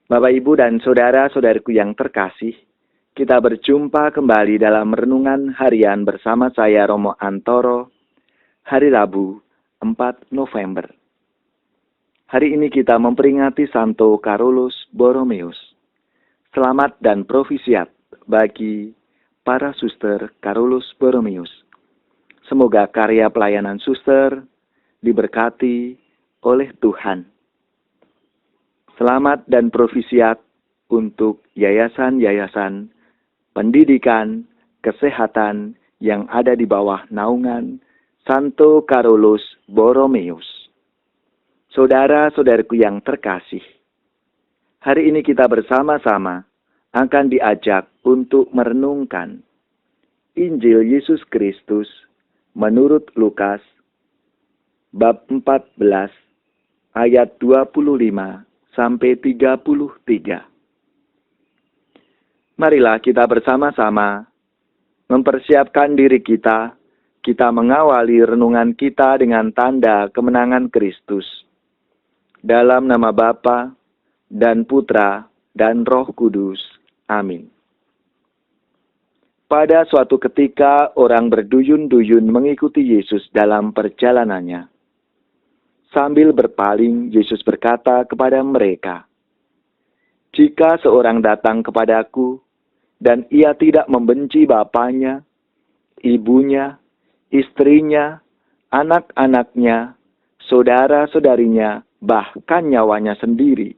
Bapak, Ibu, dan saudara-saudariku yang terkasih, kita berjumpa kembali dalam renungan harian bersama saya Romo Antoro, hari Rabu 4 November. Hari ini kita memperingati Santo Carolus Borromeus. Selamat dan provisiat bagi para suster Carolus Borromeus. Semoga karya pelayanan suster diberkati oleh Tuhan. Selamat dan provisiat untuk yayasan-yayasan pendidikan, kesehatan yang ada di bawah naungan Santo Carolus Borromeus. Saudara-saudariku yang terkasih, hari ini kita bersama-sama akan diajak untuk merenungkan Injil Yesus Kristus menurut Lukas bab 14 ayat 25 sampai 33. Marilah kita bersama-sama mempersiapkan diri kita mengawali renungan kita dengan tanda kemenangan Kristus. Dalam nama Bapa dan Putra dan Roh Kudus. Amin. Pada suatu ketika orang berduyun-duyun mengikuti Yesus dalam perjalanannya. Sambil berpaling, Yesus berkata kepada mereka, "Jika seorang datang kepadaku, dan ia tidak membenci bapaknya, ibunya, istrinya, anak-anaknya, saudara-saudarinya, bahkan nyawanya sendiri,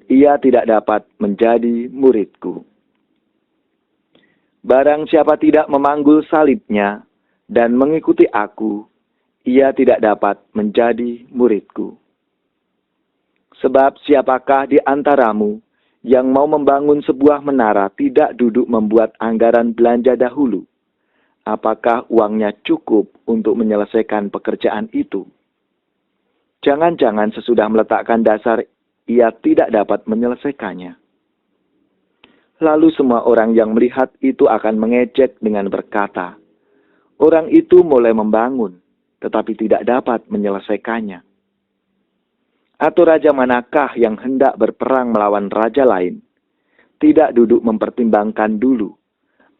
ia tidak dapat menjadi muridku. Barang siapa tidak memanggul salibnya dan mengikuti aku, ia tidak dapat menjadi muridku. Sebab siapakah di antaramu yang mau membangun sebuah menara tidak duduk membuat anggaran belanja dahulu? Apakah uangnya cukup untuk menyelesaikan pekerjaan itu? Jangan-jangan sesudah meletakkan dasar, ia tidak dapat menyelesaikannya." Lalu semua orang yang melihat itu akan mengejek dengan berkata, "Orang itu mulai membangun, tetapi tidak dapat menyelesaikannya. Atau raja manakah yang hendak berperang melawan raja lain, tidak duduk mempertimbangkan dulu,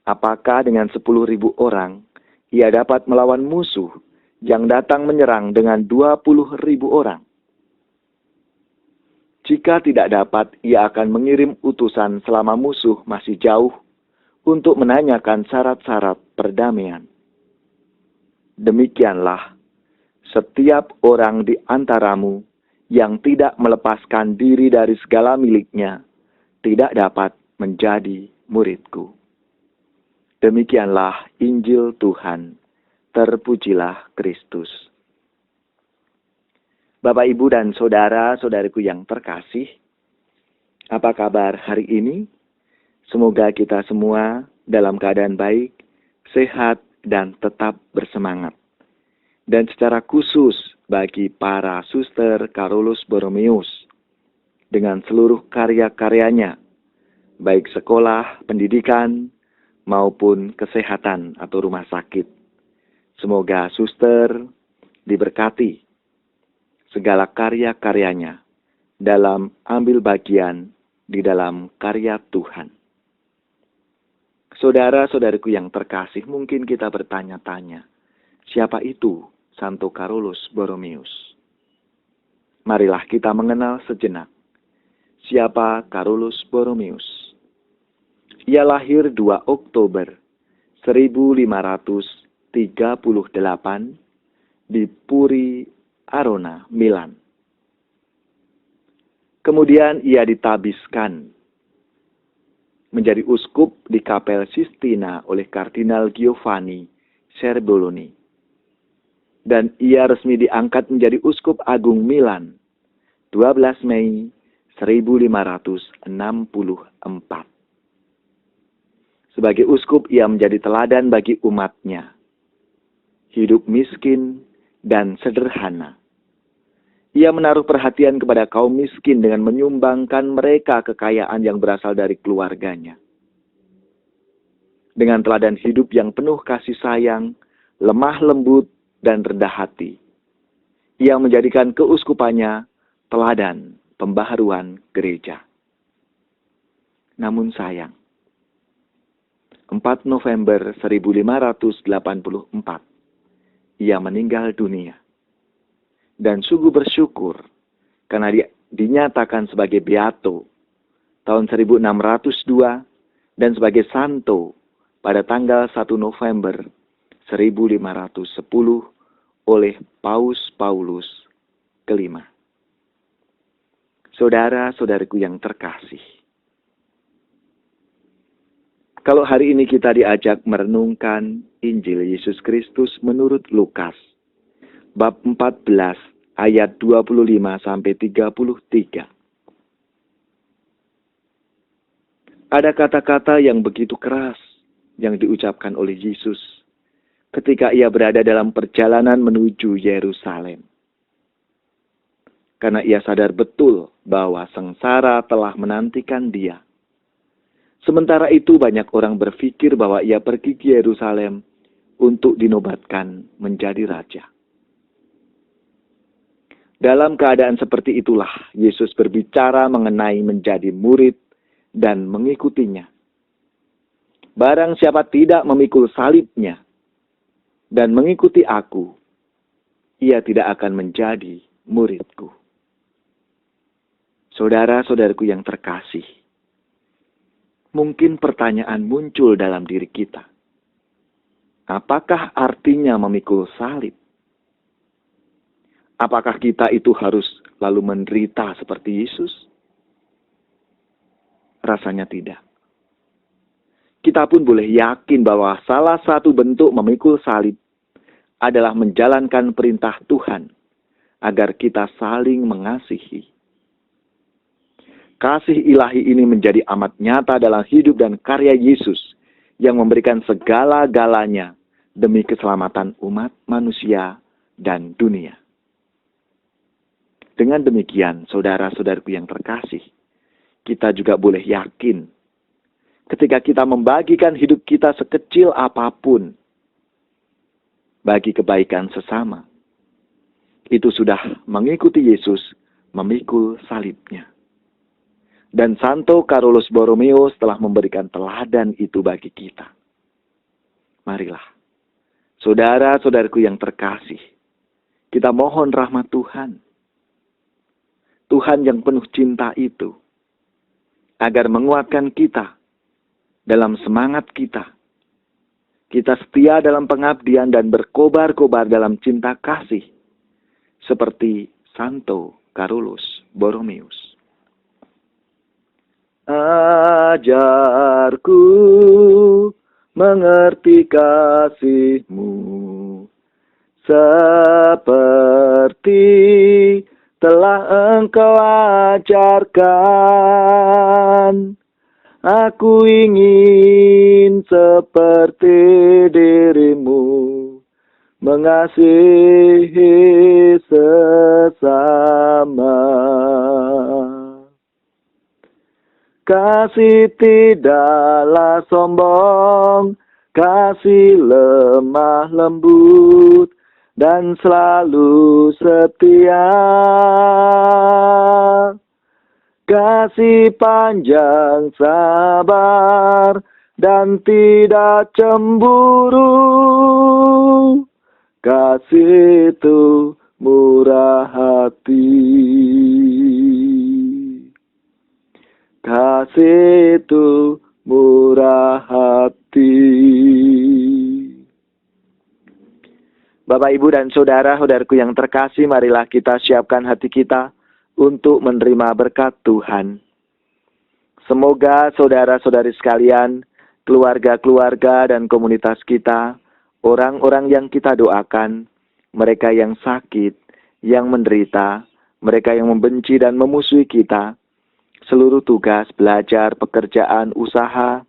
apakah dengan 10.000 orang ia dapat melawan musuh yang datang menyerang dengan 20.000 orang? Jika tidak dapat, ia akan mengirim utusan selama musuh masih jauh untuk menanyakan syarat-syarat perdamaian. Demikianlah, setiap orang di antaramu yang tidak melepaskan diri dari segala miliknya, tidak dapat menjadi muridku." Demikianlah Injil Tuhan. Terpujilah Kristus. Bapak, Ibu, dan saudara-saudariku yang terkasih, apa kabar hari ini? Semoga kita semua dalam keadaan baik, sehat, dan tetap bersemangat. Dan secara khusus bagi para suster Carolus Borromeus, dengan seluruh karya-karyanya, baik sekolah, pendidikan, maupun kesehatan atau rumah sakit. Semoga suster diberkati segala karya-karyanya dalam ambil bagian di dalam karya Tuhan. Saudara-saudariku yang terkasih, mungkin kita bertanya-tanya, siapa itu Santo Carolus Borromeus? Marilah kita mengenal sejenak. Siapa Carolus Borromeus? Ia lahir 2 Oktober 1538 di Puri Arona, Milan. Kemudian ia ditabiskan menjadi uskup di Kapel Sistina oleh Kardinal Giovanni Serbelloni. Dan ia resmi diangkat menjadi uskup agung Milan 12 Mei 1564. Sebagai uskup, ia menjadi teladan bagi umatnya. Hidup miskin dan sederhana. Ia menaruh perhatian kepada kaum miskin dengan menyumbangkan mereka kekayaan yang berasal dari keluarganya. Dengan teladan hidup yang penuh kasih sayang, lemah lembut, dan rendah hati, ia menjadikan keuskupannya teladan pembaharuan gereja. Namun sayang, 4 November 1584, ia meninggal dunia. Dan sungguh bersyukur karena dia dinyatakan sebagai beato tahun 1602 dan sebagai santo pada tanggal 1 November 1510 oleh Paus Paulus kelima. Saudara-saudariku yang terkasih, kalau hari ini kita diajak merenungkan Injil Yesus Kristus menurut Lukas, bab 14 ayat 25 sampai 33. Ada kata-kata yang begitu keras yang diucapkan oleh Yesus ketika ia berada dalam perjalanan menuju Yerusalem. Karena ia sadar betul bahwa sengsara telah menantikan dia. Sementara itu banyak orang berpikir bahwa ia pergi ke Yerusalem untuk dinobatkan menjadi raja. Dalam keadaan seperti itulah Yesus berbicara mengenai menjadi murid dan mengikutinya. Barang siapa tidak memikul salibnya dan mengikuti aku, ia tidak akan menjadi muridku. Saudara-saudaraku yang terkasih, mungkin pertanyaan muncul dalam diri kita. Apakah artinya memikul salib? Apakah kita itu harus lalu menderita seperti Yesus? Rasanya tidak. Kita pun boleh yakin bahwa salah satu bentuk memikul salib adalah menjalankan perintah Tuhan agar kita saling mengasihi. Kasih ilahi ini menjadi amat nyata dalam hidup dan karya Yesus yang memberikan segala-galanya demi keselamatan umat manusia dan dunia. Dengan demikian, saudara-saudaraku yang terkasih, kita juga boleh yakin ketika kita membagikan hidup kita sekecil apapun bagi kebaikan sesama, itu sudah mengikuti Yesus memikul salibnya. Dan Santo Carolus Borromeus telah memberikan teladan itu bagi kita. Marilah, saudara-saudaraku yang terkasih, kita mohon rahmat Tuhan. Tuhan yang penuh cinta itu, agar menguatkan kita dalam semangat kita. Kita setia dalam pengabdian dan berkobar-kobar dalam cinta kasih, seperti Santo Carolus Borromeus. Ajarku mengerti kasih-Mu, seperti telah Engkau ajarkan. Aku ingin seperti diri-Mu, mengasihi sesama. Kasih tidaklah sombong, kasih lemah lembut, dan selalu setia. Kasih panjang sabar dan tidak cemburu. Kasih itu murah hati. Kasih itu murah hati. Bapak, Ibu, dan saudara-saudaraku yang terkasih, marilah kita siapkan hati kita untuk menerima berkat Tuhan. Semoga saudara-saudari sekalian, keluarga-keluarga dan komunitas kita, orang-orang yang kita doakan, mereka yang sakit, yang menderita, mereka yang membenci dan memusuhi kita, seluruh tugas, belajar, pekerjaan, usaha,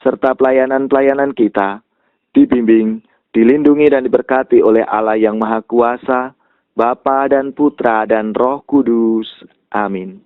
serta pelayanan-pelayanan kita, dibimbing, dilindungi dan diberkati oleh Allah yang Maha Kuasa, Bapa dan Putra dan Roh Kudus. Amin.